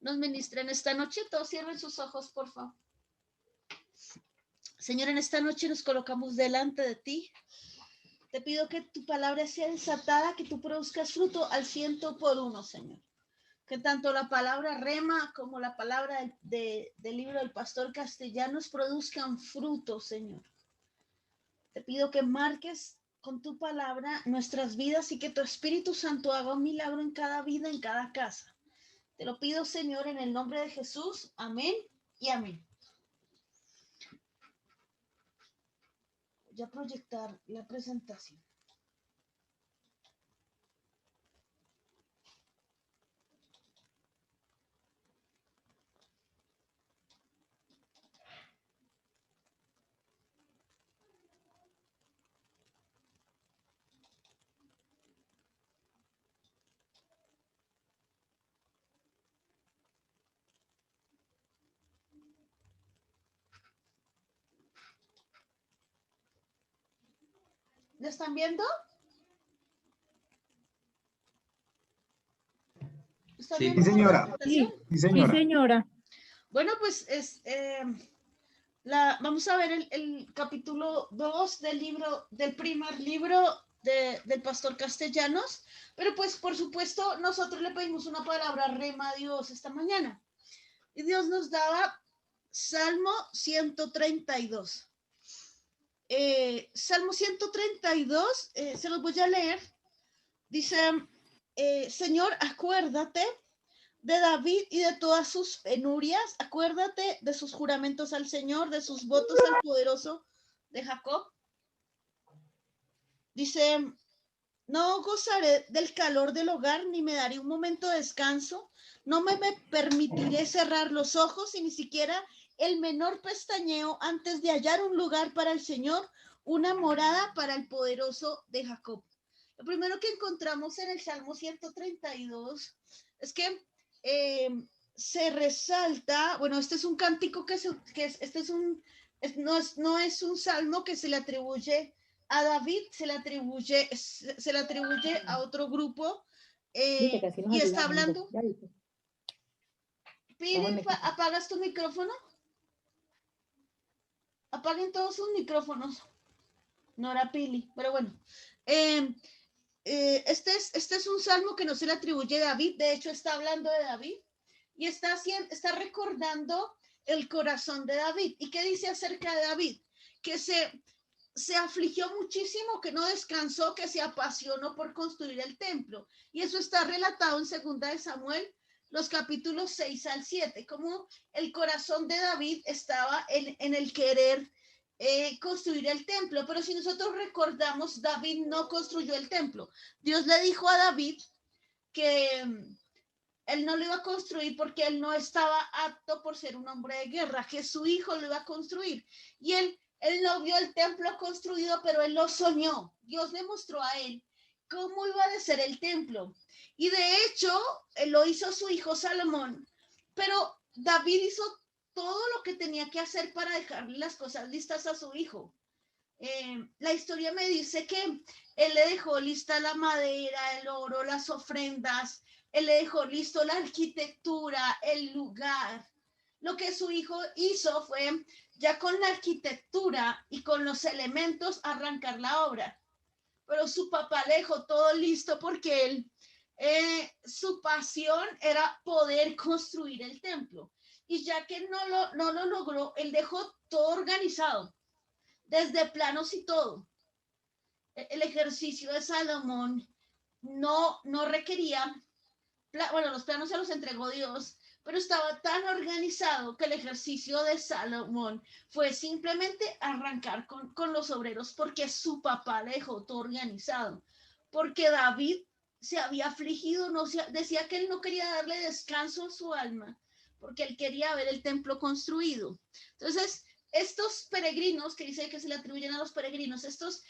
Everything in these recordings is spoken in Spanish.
nos ministren esta noche. Todos cierren sus ojos, por favor. Señor, en esta noche nos colocamos delante de ti. Te pido que tu palabra sea desatada, que tú produzcas fruto al 100%, Señor. Que tanto la palabra rema como la palabra del libro del pastor Castellanos produzcan fruto, Señor. Te pido que marques con tu palabra nuestras vidas y que tu Espíritu Santo haga un milagro en cada vida, en cada casa. Te lo pido, Señor, en el nombre de Jesús. Amén y amén. Voy a proyectar la presentación. ¿Lo están viendo? ¿Están Sí, viendo señora. la presentación? Sí, señora. Sí, señora. Bueno, pues vamos a ver el capítulo 2 del primer libro del pastor Castellanos, pero pues por supuesto nosotros le pedimos una palabra rema a Dios esta mañana y Dios nos daba Salmo 132. Salmo 132, se los voy a leer. Dice, Señor, acuérdate de David y de todas sus penurias, acuérdate de sus juramentos al Señor, de sus votos al poderoso de Jacob. Dice, no gozaré del calor del hogar, ni me daré un momento de descanso, no me permitiré cerrar los ojos y ni siquiera el menor pestañeo antes de hallar un lugar para el Señor, una morada para el poderoso de Jacob. Lo primero que encontramos en el Salmo 132 es que se resalta, bueno, este es un cántico no es un salmo que se le atribuye a David, se le atribuye a otro grupo y está hablando. Pili, ¿apagas tu micrófono? Apaguen todos sus micrófonos. No era Pili, pero bueno. Este es un salmo que no se le atribuye a David, de hecho está hablando de David y está recordando el corazón de David. ¿Y qué dice acerca de David? Que se afligió muchísimo, que no descansó, que se apasionó por construir el templo. Y eso está relatado en 2 de Samuel, los capítulos 6 al 7, como el corazón de David estaba en el querer construir el templo. Pero si nosotros recordamos, David no construyó el templo. Dios le dijo a David que él no lo iba a construir porque él no estaba apto por ser un hombre de guerra, que su hijo lo iba a construir. Y él no vio el templo construido, pero él lo soñó. Dios le mostró a él cómo iba a ser el templo. Y de hecho, él lo hizo su hijo Salomón, pero David hizo todo lo que tenía que hacer para dejarle las cosas listas a su hijo. La historia me dice que él le dejó lista la madera, el oro, las ofrendas, él le dejó listo la arquitectura, el lugar. Lo que su hijo hizo fue, ya con la arquitectura y con los elementos, arrancar la obra. Pero su papá le dejó todo listo porque él, su pasión era poder construir el templo. Y ya que no lo logró, él dejó todo organizado, desde planos y todo. El ejercicio de Salomón no requería, bueno, los planos se los entregó Dios, pero estaba tan organizado que el ejercicio de Salomón fue simplemente arrancar con los obreros porque su papá le dejó todo organizado, porque David se había afligido, decía que él no quería darle descanso a su alma, porque él quería ver el templo construido. Entonces, estos peregrinos, que dice que se le atribuyen a los peregrinos, estos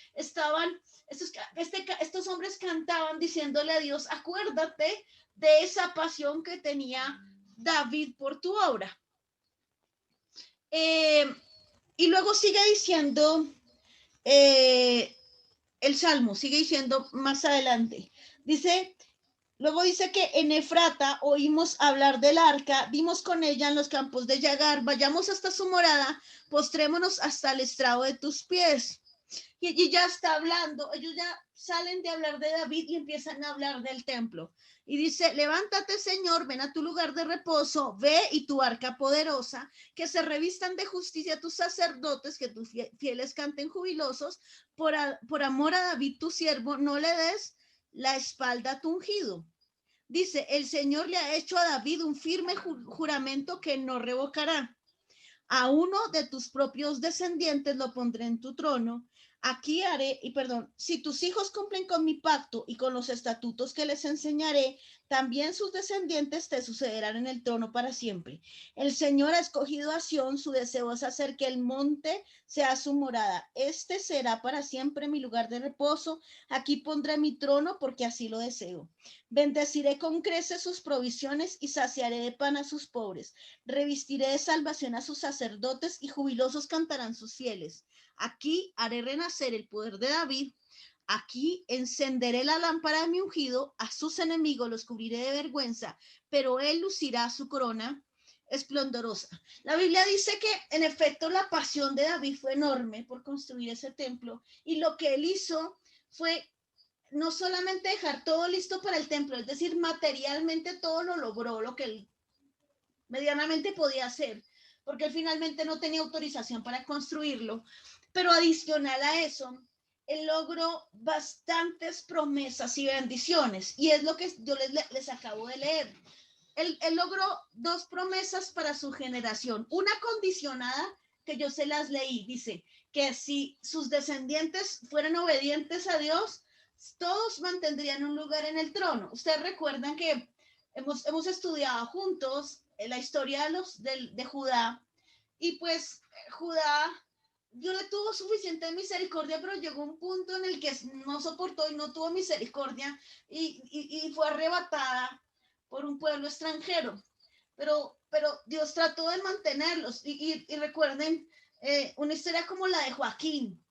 hombres cantaban diciéndole a Dios, acuérdate de esa pasión que tenía David por tu obra. Y luego sigue diciendo el Salmo, sigue diciendo más adelante, dice, Luego dice que en Efrata oímos hablar del arca, dimos con ella en los campos de Yagar, vayamos hasta su morada, postrémonos hasta el estrado de tus pies. Y ya está hablando, ellos ya salen de hablar de David y empiezan a hablar del templo. Y dice, levántate Señor, ven a tu lugar de reposo, ve y tu arca poderosa, que se revistan de justicia tus sacerdotes, que tus fieles canten jubilosos, por amor a David tu siervo, no le des la espalda a tu ungido. Dice, el Señor le ha hecho a David un firme juramento que no revocará. A uno de tus propios descendientes lo pondré en tu trono. Aquí haré, y perdón, si tus hijos cumplen con mi pacto y con los estatutos que les enseñaré, también sus descendientes te sucederán en el trono para siempre. El Señor ha escogido a Sión, su deseo es hacer que el monte sea su morada. Este será para siempre mi lugar de reposo. Aquí pondré mi trono porque así lo deseo. Bendeciré con creces sus provisiones y saciaré de pan a sus pobres. Revestiré de salvación a sus sacerdotes y jubilosos cantarán sus fieles. Aquí haré renacer el poder de David. Aquí encenderé la lámpara de mi ungido, a sus enemigos los cubriré de vergüenza, pero él lucirá su corona esplendorosa. La Biblia dice que en efecto la pasión de David fue enorme por construir ese templo y lo que él hizo fue no solamente dejar todo listo para el templo, es decir, materialmente todo lo logró, lo que él medianamente podía hacer, porque él finalmente no tenía autorización para construirlo, pero adicional a eso, él logró bastantes promesas y bendiciones, y es lo que yo les acabo de leer. Él logró dos promesas para su generación, una condicionada que yo se las leí, dice que si sus descendientes fueran obedientes a Dios, todos mantendrían un lugar en el trono. Ustedes recuerdan que hemos estudiado juntos la historia de Judá, y pues Judá, Dios le tuvo suficiente misericordia, pero llegó un punto en el que no soportó y no tuvo misericordia y fue arrebatada por un pueblo extranjero. Pero Dios trató de mantenerlos. Y recuerden una historia como la de Joaquín,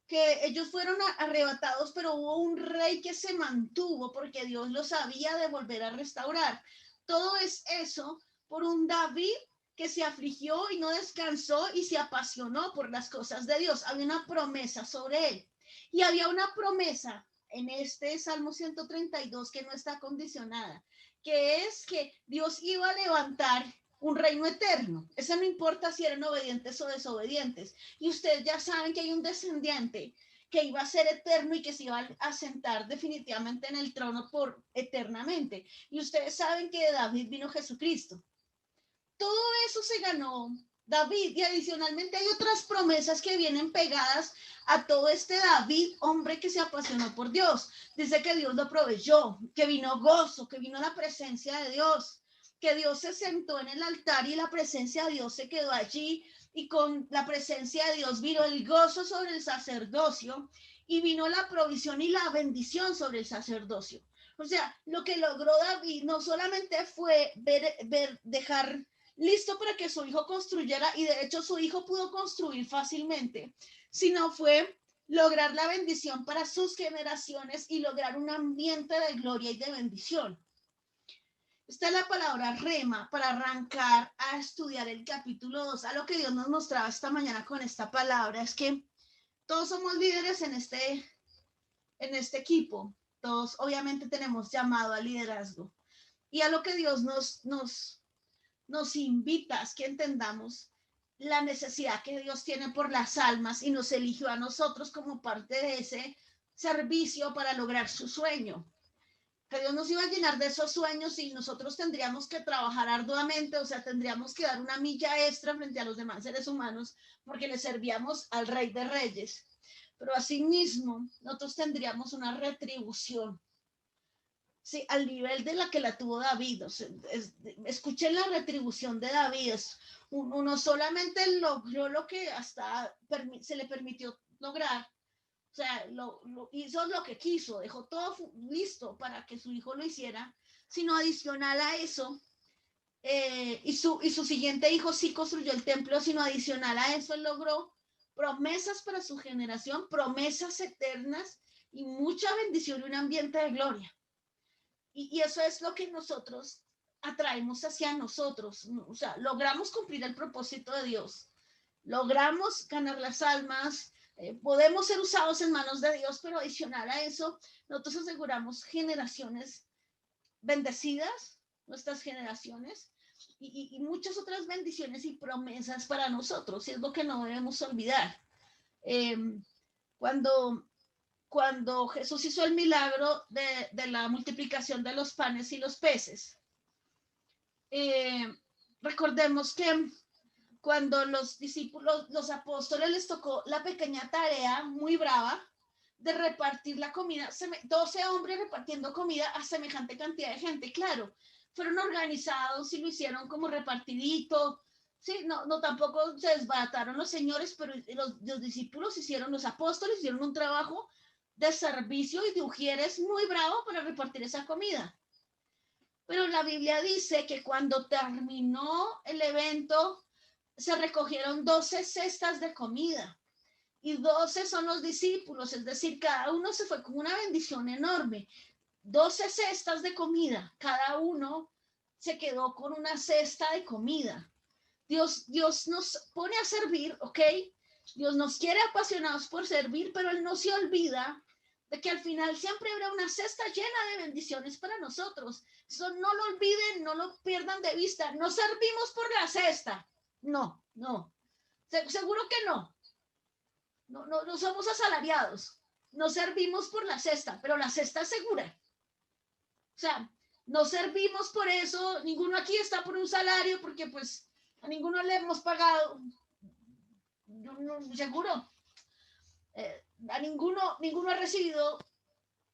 que ellos fueron arrebatados, pero hubo un rey que se mantuvo porque Dios los había de volver a restaurar. Todo es eso por un David que se afligió y no descansó y se apasionó por las cosas de Dios. Había una promesa sobre él. Y había una promesa en este Salmo 132 que no está condicionada, que es que Dios iba a levantar un reino eterno. Eso no importa si eran obedientes o desobedientes. Y ustedes ya saben que hay un descendiente que iba a ser eterno y que se iba a sentar definitivamente en el trono por eternamente. Y ustedes saben que de David vino Jesucristo. Todo eso se ganó David, y adicionalmente hay otras promesas que vienen pegadas a todo este David, hombre que se apasionó por Dios. Dice que Dios lo proveyó, que vino gozo, que vino la presencia de Dios, que Dios se sentó en el altar y la presencia de Dios se quedó allí, y con la presencia de Dios vino el gozo sobre el sacerdocio y vino la provisión y la bendición sobre el sacerdocio. O sea, lo que logró David no solamente fue dejar listo para que su hijo construyera, y de hecho su hijo pudo construir fácilmente, sino fue lograr la bendición para sus generaciones y lograr un ambiente de gloria y de bendición. Esta es la palabra rema para arrancar a estudiar el capítulo 2. A lo que Dios nos mostraba esta mañana con esta palabra es que todos somos líderes en este equipo. Todos obviamente tenemos llamado al liderazgo. Y a lo que Dios nos invita a que entendamos la necesidad que Dios tiene por las almas y nos eligió a nosotros como parte de ese servicio para lograr su sueño. Que Dios nos iba a llenar de esos sueños y nosotros tendríamos que trabajar arduamente, o sea, tendríamos que dar una milla extra frente a los demás seres humanos porque le servíamos al Rey de Reyes. Pero asimismo, nosotros tendríamos una retribución, sí, al nivel de la que la tuvo David. O sea, escuchen la retribución de David. Uno solamente logró lo que hasta se le permitió lograr. O sea, hizo lo que quiso, dejó todo listo para que su hijo lo hiciera, sino adicional a eso, y su siguiente hijo sí construyó el templo, sino adicional a eso él logró promesas para su generación, promesas eternas y mucha bendición y un ambiente de gloria. y eso es lo que nosotros atraemos hacia nosotros, o sea, logramos cumplir el propósito de Dios, logramos ganar las almas, podemos ser usados en manos de Dios, pero adicional a eso, nosotros aseguramos generaciones bendecidas, nuestras generaciones, y muchas otras bendiciones y promesas para nosotros, y es lo que no debemos olvidar. Eh, cuando, cuando Jesús hizo el milagro de la multiplicación de los panes y los peces, recordemos que cuando los discípulos, los apóstoles les tocó la pequeña tarea muy brava de repartir la comida, 12 hombres repartiendo comida a semejante cantidad de gente, claro, fueron organizados y lo hicieron como repartidito, sí, no tampoco se desbarataron los señores, pero los discípulos hicieron, los apóstoles hicieron un trabajo de servicio y de ujieres muy bravo para repartir esa comida. Pero la Biblia dice que cuando terminó el evento, se recogieron 12 cestas de comida y 12 son los discípulos, es decir, cada uno se fue con una bendición enorme. 12 cestas de comida, cada uno se quedó con una cesta de comida. Dios nos pone a servir, ¿ok? Dios nos quiere apasionados por servir, pero Él no se olvida de que al final siempre habrá una cesta llena de bendiciones para nosotros. Eso no lo olviden, no lo pierdan de vista. No servimos por la cesta. No. Seguro que no. No somos asalariados. No servimos por la cesta, pero la cesta es segura. O sea, no servimos por eso. Ninguno aquí está por un salario porque pues a ninguno le hemos pagado. No, seguro. A ninguno ha recibido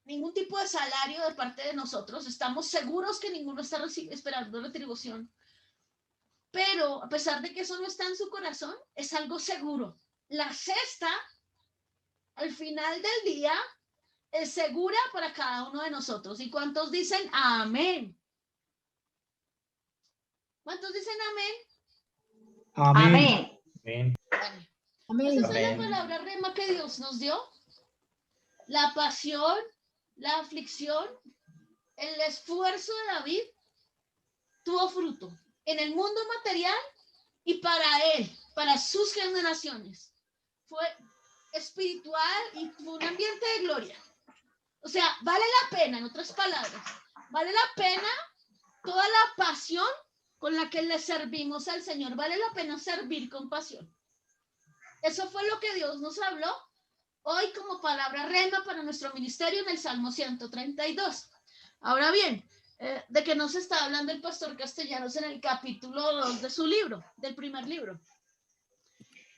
ningún tipo de salario de parte de nosotros. Estamos seguros que ninguno está esperando retribución. Pero a pesar de que eso no está en su corazón, es algo seguro. La cesta, al final del día, es segura para cada uno de nosotros. ¿Y cuántos dicen amén? ¿Cuántos dicen amén? Amén. Amén. Amén. Esa es la Amén. palabra rema que Dios nos dio. La pasión, la aflicción, el esfuerzo de David tuvo fruto en el mundo material y para él, para sus generaciones. Fue espiritual y fue un ambiente de gloria. O sea, vale la pena, en otras palabras, vale la pena toda la pasión con la que le servimos al Señor. Vale la pena servir con pasión. Eso fue lo que Dios nos habló hoy como palabra rema para nuestro ministerio en el Salmo 132. Ahora bien, ¿de qué nos está hablando el pastor Castellanos en el capítulo 2 de su libro, del primer libro?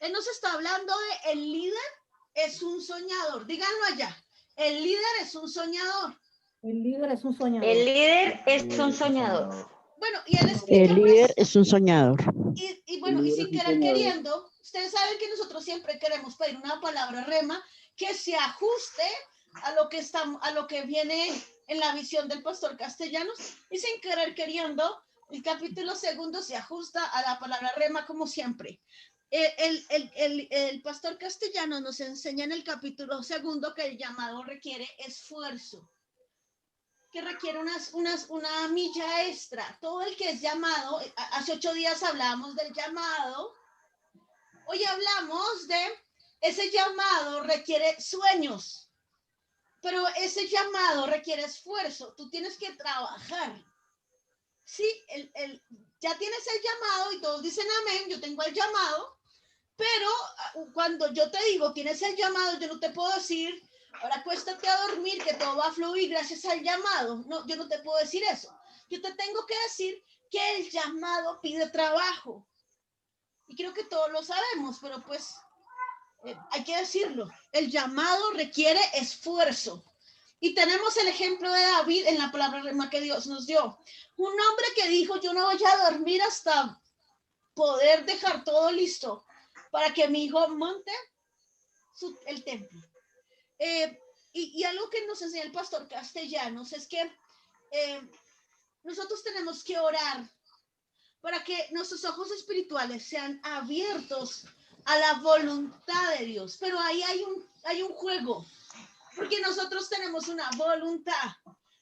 Él nos está hablando de el líder es un soñador. Díganlo allá. El líder es un soñador. El líder es un soñador. El líder es un soñador. Bueno, y él explica, El líder es un soñador. Y bueno, y sin querer queriendo, ustedes saben que nosotros siempre queremos pedir una palabra rema que se ajuste a lo que viene en la visión del pastor Castellanos, y sin querer queriendo, el capítulo 2 se ajusta a la palabra rema como siempre. El pastor Castellanos nos enseña en el capítulo 2 que el llamado requiere esfuerzo, que requiere una milla extra. Todo el que es llamado, hace 8 días hablábamos del llamado, hoy hablamos de ese llamado requiere sueños, pero ese llamado requiere esfuerzo. Tú tienes que trabajar. Sí, ya tienes el llamado y todos dicen amén, yo tengo el llamado, pero cuando yo te digo tienes el llamado, yo no te puedo decir, ahora acuéstate a dormir que todo va a fluir gracias al llamado. No, yo no te puedo decir eso. Yo te tengo que decir que el llamado pide trabajo. Y creo que todos lo sabemos, pero pues hay que decirlo. El llamado requiere esfuerzo. Y tenemos el ejemplo de David en la palabra rema que Dios nos dio. Un hombre que dijo, yo no voy a dormir hasta poder dejar todo listo para que mi hijo monte el templo. Y algo que nos enseña el pastor Castellanos es que nosotros tenemos que orar para que nuestros ojos espirituales sean abiertos a la voluntad de Dios. Pero ahí hay un juego, porque nosotros tenemos una voluntad,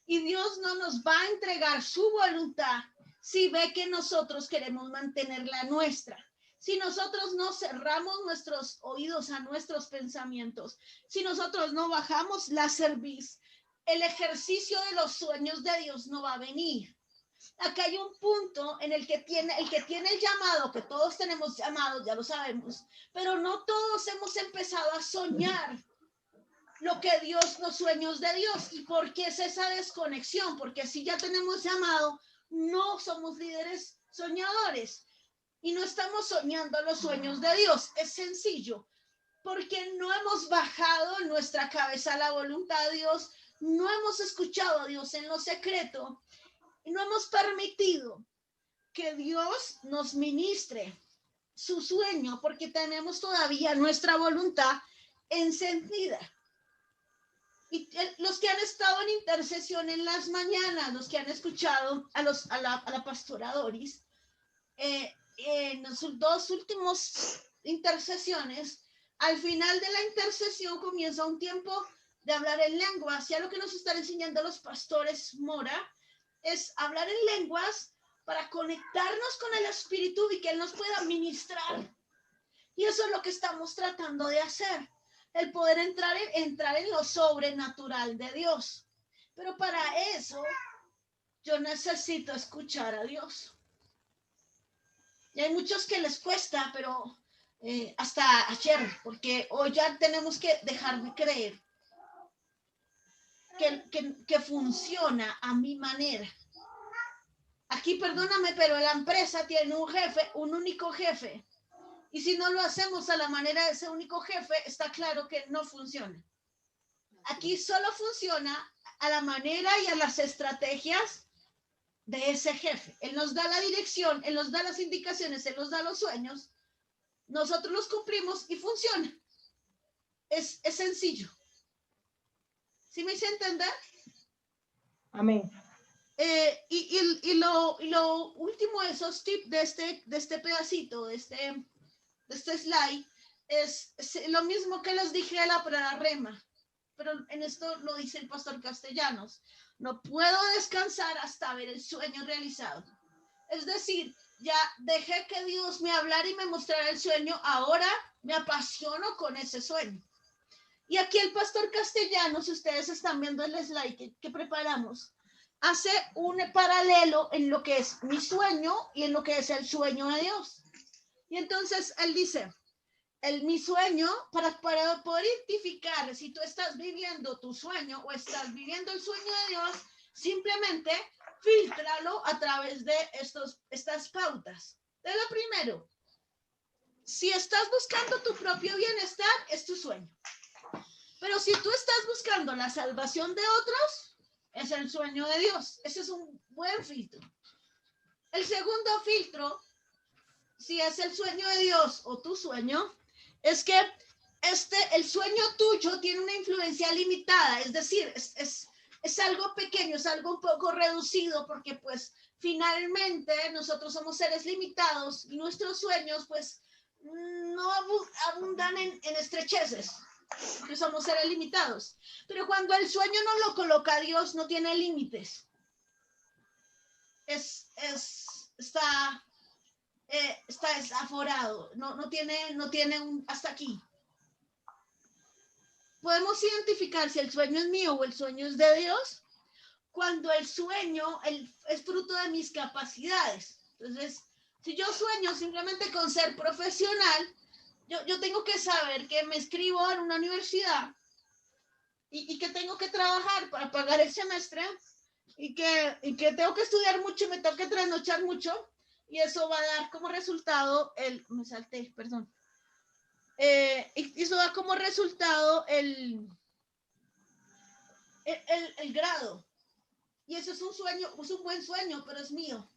Y Dios no nos va a entregar su voluntad si ve que nosotros queremos mantener la nuestra. Si nosotros no cerramos nuestros oídos a nuestros pensamientos, si nosotros no bajamos la cerviz, el ejercicio de los sueños de Dios no va a venir. Acá hay un punto en el que tiene el llamado, que todos tenemos llamados, ya lo sabemos, pero no todos hemos empezado a soñar lo que Dios, los sueños de Dios. ¿Y por qué es esa desconexión? Porque si ya tenemos llamado, no somos líderes soñadores y no estamos soñando los sueños de Dios. Es sencillo, porque no hemos bajado en nuestra cabeza la voluntad de Dios, no hemos escuchado a Dios en lo secreto y no hemos permitido que Dios nos ministre su sueño, porque tenemos todavía nuestra voluntad encendida. Y los que han estado en intercesión en las mañanas, los que han escuchado a la pastora Doris, en las dos últimas intercesiones, al final de la intercesión comienza un tiempo de hablar en lenguas. Ya lo que nos están enseñando los pastores Mora es hablar en lenguas para conectarnos con el Espíritu y que Él nos pueda ministrar. Y eso es lo que estamos tratando de hacer, el poder entrar en lo sobrenatural de Dios. Pero para eso yo necesito escuchar a Dios. Y hay muchos que les cuesta, pero hasta ayer, porque hoy ya tenemos que dejar de creer que funciona a mi manera. Aquí, perdóname, pero la empresa tiene un jefe, un único jefe. Y si no lo hacemos a la manera de ese único jefe, está claro que no funciona. Aquí solo funciona a la manera y a las estrategias de ese jefe. Él nos da la dirección, Él nos da las indicaciones, Él nos da los sueños. Nosotros los cumplimos y funciona. Es sencillo. ¿Sí me hice entender? Amén. Y lo último de esos tips de este pedacito, de este slide, es lo mismo que les dije de la prueba rema, pero en esto lo dice el pastor Castellanos: no puedo descansar hasta ver el sueño realizado. Es decir, ya dejé que Dios me hablara y me mostrara el sueño, ahora me apasiono con ese sueño. Y aquí el pastor Castellanos, ustedes están viendo el slide que preparamos, hace un paralelo en lo que es mi sueño y en lo que es el sueño de Dios. Y entonces él dice, mi sueño, para poder identificar si tú estás viviendo tu sueño o estás viviendo el sueño de Dios, simplemente filtralo a través de estas pautas. De lo primero, si estás buscando tu propio bienestar, es tu sueño. Pero si tú estás buscando la salvación de otros, es el sueño de Dios. Ese es un buen filtro. El segundo filtro, si es el sueño de Dios o tu sueño, es que el sueño tuyo tiene una influencia limitada, es decir, es algo pequeño, es algo un poco reducido, porque pues finalmente nosotros somos seres limitados y nuestros sueños pues no abundan en estrecheces, porque somos seres limitados. Pero cuando el sueño no lo coloca Dios, no tiene límites. Está desaforado, no tiene un hasta aquí. Podemos identificar si el sueño es mío o el sueño es de Dios cuando el sueño es fruto de mis capacidades. Entonces, si yo sueño simplemente con ser profesional, yo tengo que saber que me inscribo en una universidad y que tengo que trabajar para pagar el semestre y que tengo que estudiar mucho y me tengo que trasnochar mucho, y eso va a dar como resultado y eso da como resultado el grado. Y eso es un sueño, es un buen sueño, pero es mío.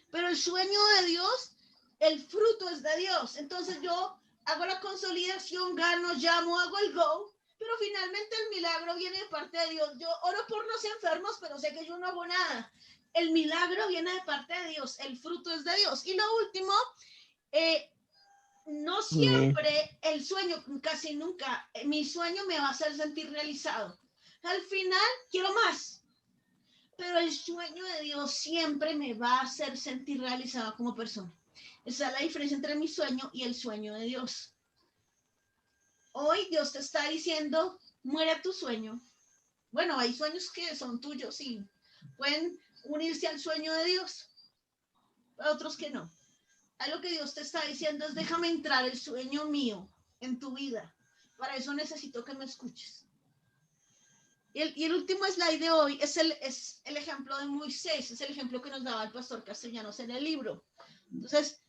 Pero el sueño de Dios, el fruto es de Dios. Entonces yo hago la consolidación, gano, llamo, hago el go, pero finalmente el milagro viene de parte de Dios. Yo oro por los enfermos, pero sé que yo no hago nada. El milagro viene de parte de Dios, el fruto es de Dios. Y lo último, no siempre el sueño, casi nunca, mi sueño me va a hacer sentir realizado. Al final quiero más. pero el sueño de Dios siempre me va a hacer sentir realizada como persona. Esa es la diferencia entre mi sueño y el sueño de Dios. Hoy Dios te está diciendo, muere tu sueño. Bueno, hay sueños que son tuyos y pueden unirse al sueño de Dios, otros que no. Algo que Dios te está diciendo es, déjame entrar el sueño mío en tu vida. Para eso necesito que me escuches. Y el último slide de hoy es el ejemplo de Moisés, es el ejemplo que nos daba el pastor Castellanos en el libro. Entonces,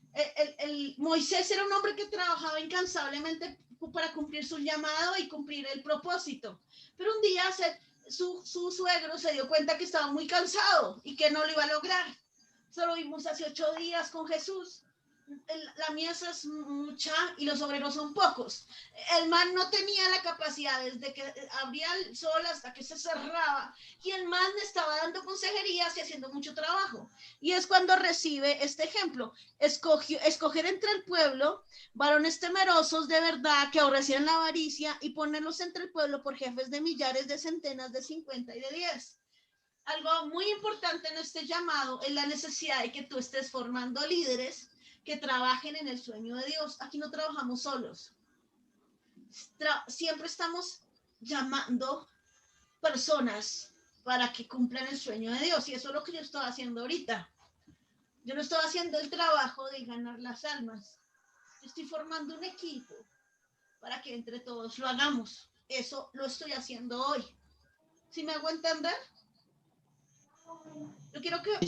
el Moisés era un hombre que trabajaba incansablemente para cumplir su llamado y cumplir el propósito. Pero un día su suegro se dio cuenta que estaba muy cansado y que no lo iba a lograr. Solo vimos hace 8 días con Jesús. La mies es mucha y los obreros son pocos. El man no tenía la capacidad desde que abría el sol hasta que se cerraba, y el man le estaba dando consejerías y haciendo mucho trabajo. Y es cuando recibe este ejemplo: escoger entre el pueblo varones temerosos de verdad, que aborrecieran la avaricia, y ponerlos entre el pueblo por jefes de millares, de centenas, de 50 y de 10. Algo muy importante en este llamado es la necesidad de que tú estés formando líderes que trabajen en el sueño de Dios. Aquí no trabajamos solos. Siempre estamos llamando personas para que cumplan el sueño de Dios. Y eso es lo que yo estoy haciendo ahorita. Yo no estoy haciendo el trabajo de ganar las almas. Yo estoy formando un equipo para que entre todos lo hagamos. Eso lo estoy haciendo hoy. ¿Sí me hago entender? Yo quiero que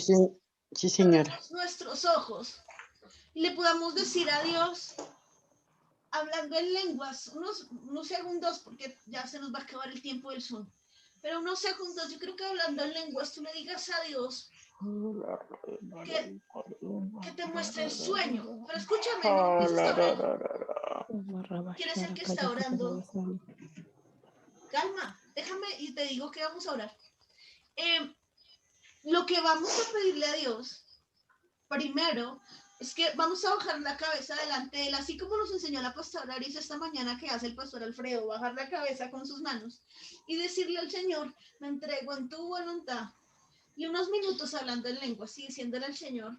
Sí, señora. nuestros ojos y le podamos decir a Dios, hablando en lenguas, unos segundos, porque ya se nos va a acabar el tiempo del Zoom, pero unos segundos, yo creo que hablando en lenguas, tú le digas a Dios que te muestre el sueño. Pero escúchame, no pienses que está orando. ¿Quién es el que está orando? Calma, déjame y te digo que vamos a orar. Lo que vamos a pedirle a Dios primero es que vamos a bajar la cabeza delante de él, así como nos enseñó la pastora Arisa esta mañana, que hace el pastor Alfredo, bajar la cabeza con sus manos y decirle al Señor, me entrego en tu voluntad. Y unos minutos hablando en lengua, así diciéndole al Señor,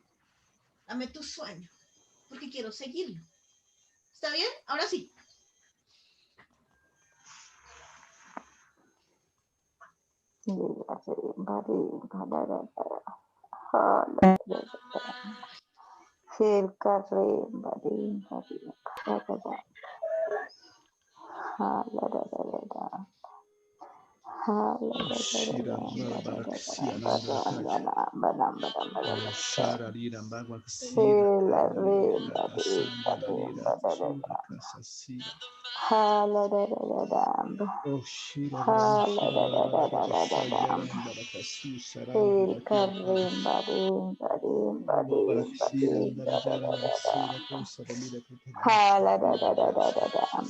dame tu sueño, porque quiero seguirlo. ¿Está bien? Ahora sí.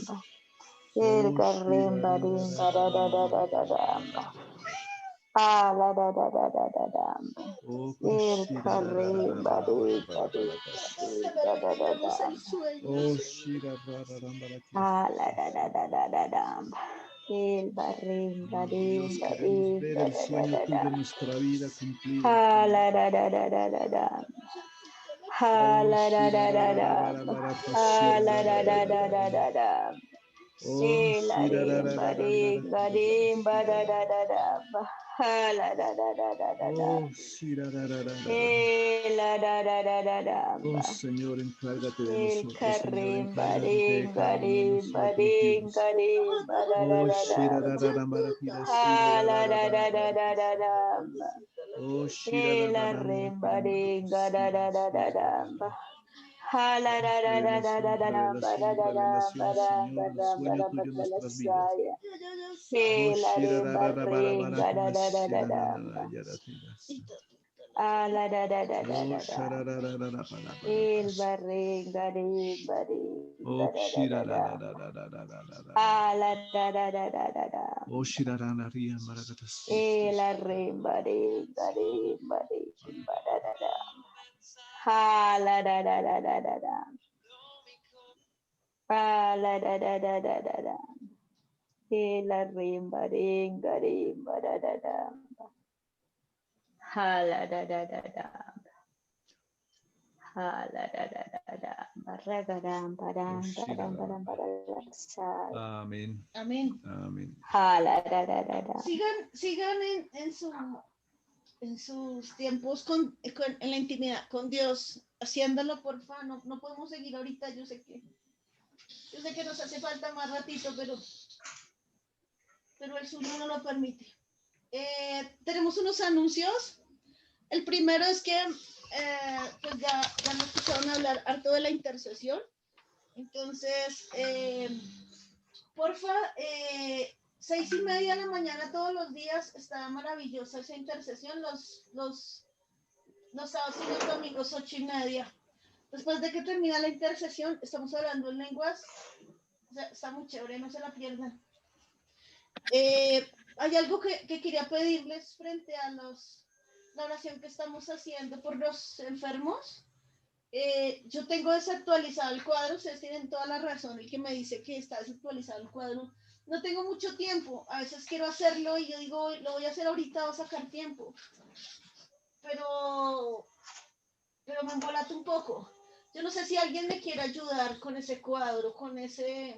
El barrim, barim, barim, ver el sueño tuyo en nuestra vida cumplido. Oh Señor, encárgate de nosotros, Señor, encárgate de cada uno de nosotros, Dios. Oh, oh, revelaciones, Señor, el sueño tuyo en nuestras vidas. Jalarararara. Jalarararara. Barragaram, baram, baram, baram, baram, sal. Amén. Amén. Amén. Jalarararara. Sigan en sus tiempos en la intimidad con Dios, haciéndolo, porfa. No podemos seguir ahorita. Yo sé que nos hace falta más ratito, pero el Zoom no nos lo permite. Tenemos unos anuncios. El primero es que pues ya nos escucharon hablar harto de la intercesión. Entonces, porfa, 6:30 de la mañana todos los días, está maravillosa esa intercesión. Los sábados y los domingos 8:30. Después de que termina la intercesión, estamos hablando en lenguas. O sea, está muy chévere, no se la pierdan. Hay algo que quería pedirles frente a la oración que estamos haciendo por los enfermos. Yo tengo desactualizado el cuadro, ustedes tienen toda la razón, el que me dice que está desactualizado el cuadro. No tengo mucho tiempo, a veces quiero hacerlo y yo digo, lo voy a hacer ahorita, va a sacar tiempo. Pero me embolato un poco. Yo no sé si alguien me quiere ayudar con ese cuadro, con ese...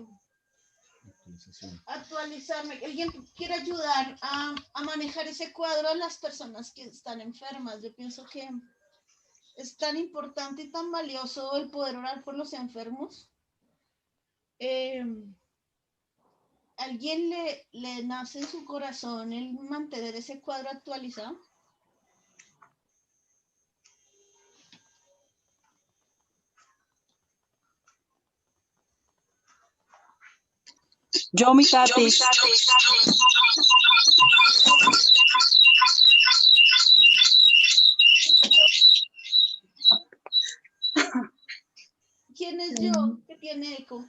actualizarme. ¿Alguien quiere ayudar a manejar ese cuadro a las personas que están enfermas? Yo pienso que es tan importante y tan valioso el poder orar por los enfermos. ¿Alguien le nace en su corazón el mantener ese cuadro actualizado? Yo, mi tati. ¿Quién es yo que tiene eco?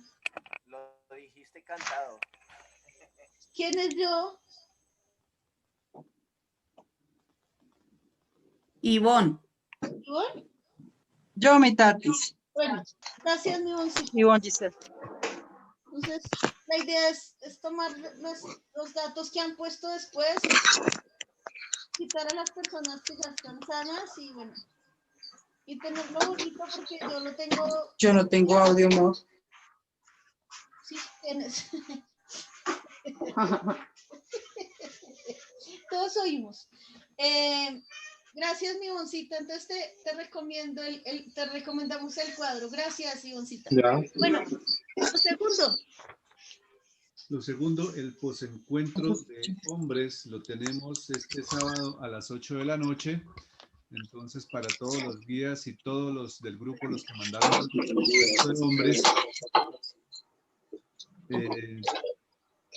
Lo dijiste cantado. ¿Quién es yo? Ivonne. ¿Ivonne? Yo, mi tati. Bueno, gracias, mi boncito. Ivonne Giselle. Entonces, la idea es tomar los datos que han puesto después, quitar a las personas que ya están sanas y bueno, y tenerlo bonito porque yo lo tengo. Yo no tengo audio, amor. Sí, tienes. Todos oímos. Gracias, mi Ivoncita. Entonces te recomiendo te recomendamos el cuadro. Gracias, Ivoncita. Ya. Bueno, Lo segundo, el posencuentro de hombres lo tenemos este sábado a las 8 de la noche. Entonces, para todos los guías y todos los del grupo, los que mandaron el posencuentro de hombres,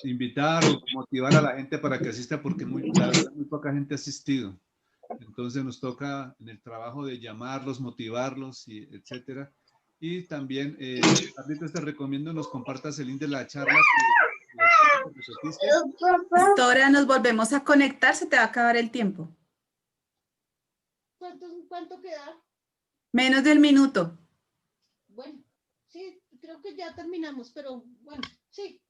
invitar o motivar a la gente para que asista, porque la verdad, muy poca gente ha asistido. Entonces nos toca en el trabajo de llamarlos, motivarlos, y etcétera. Y también, Carlitos, te recomiendo nos compartas el link de la charla que repetiste. Ahora nos volvemos a conectar, se te va a acabar el tiempo. ¿Cuánto queda? Menos del minuto. Bueno, sí, creo que ya terminamos, pero bueno, sí.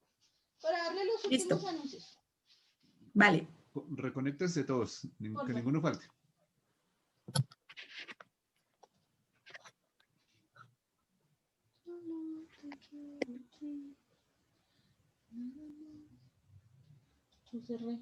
Para darle los Listo. últimos anuncios. Vale. Reconéctense todos, que ninguno falte. Cerré.